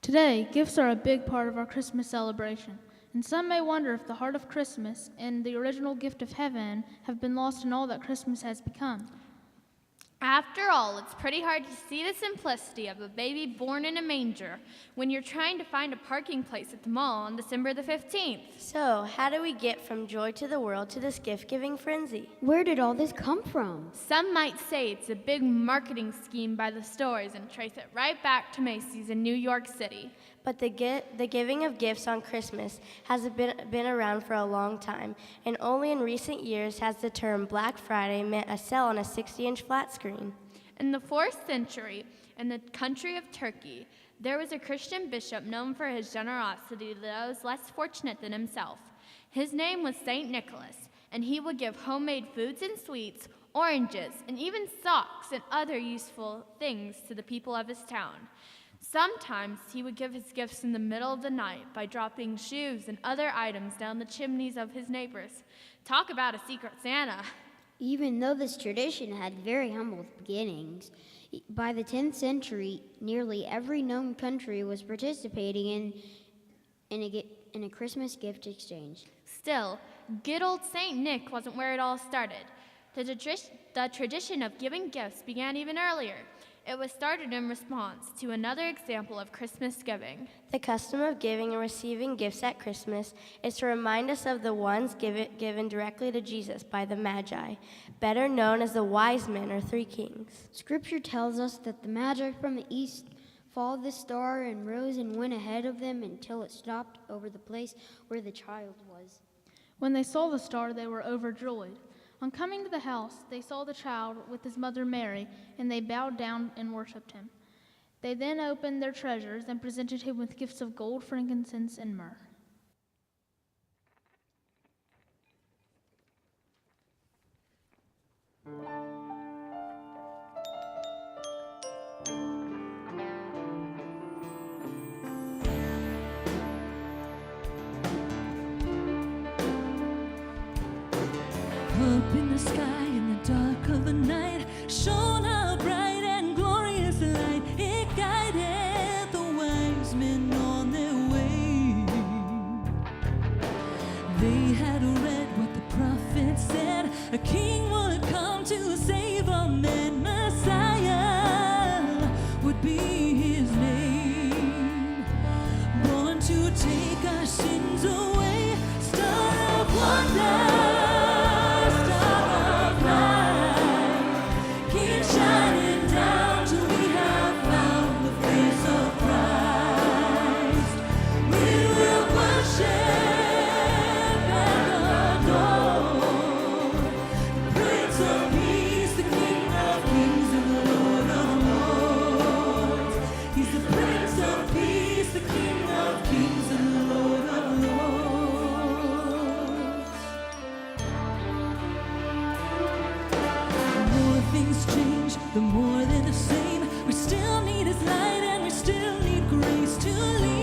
Today, gifts are a big part of our Christmas celebration, and some may wonder if the heart of Christmas and the original gift of heaven have been lost in all that Christmas has become. After all, it's pretty hard to see the simplicity of a baby born in a manger when you're trying to find a parking place at the mall on December the 15th. So, how do we get from joy to the world to this gift-giving frenzy? Where did all this come from? Some might say it's a big marketing scheme by the stores and trace it right back to Macy's in New York City. But the giving of gifts on Christmas has been around for a long time, and only in recent years has the term Black Friday meant a sale on a 60-inch flat screen. In the 4th century, in the country of Turkey, there was a Christian bishop known for his generosity to those less fortunate than himself. His name was Saint Nicholas, and he would give homemade foods and sweets, oranges, and even socks and other useful things to the people of his town. Sometimes he would give his gifts in the middle of the night by dropping shoes and other items down the chimneys of his neighbors. Talk about a secret Santa. Even though this tradition had very humble beginnings, by the 10th century, nearly every known country was participating in a Christmas gift exchange. Still, good old Saint Nick wasn't where it all started. The tradition of giving gifts began even earlier. It was started in response to another example of Christmas giving. The custom of giving and receiving gifts at Christmas is to remind us of the ones given directly to Jesus by the Magi, better known as the wise men or three kings. Scripture tells us that the Magi from the east followed the star and rose and went ahead of them until it stopped over the place where the child was. When they saw the star, they were overjoyed. On coming to the house, they saw the child with his mother Mary, and they bowed down and worshipped him. They then opened their treasures and presented him with gifts of gold, frankincense, and myrrh. Up in the sky in the dark of the night shone a bright and glorious light. It guided the wise men on their way. They had read what the prophet said, a king would come to save a man. Messiah would be his name, born to take our sins away. Star of wonder, the more they're the same. We still need his light and we still need grace to lead.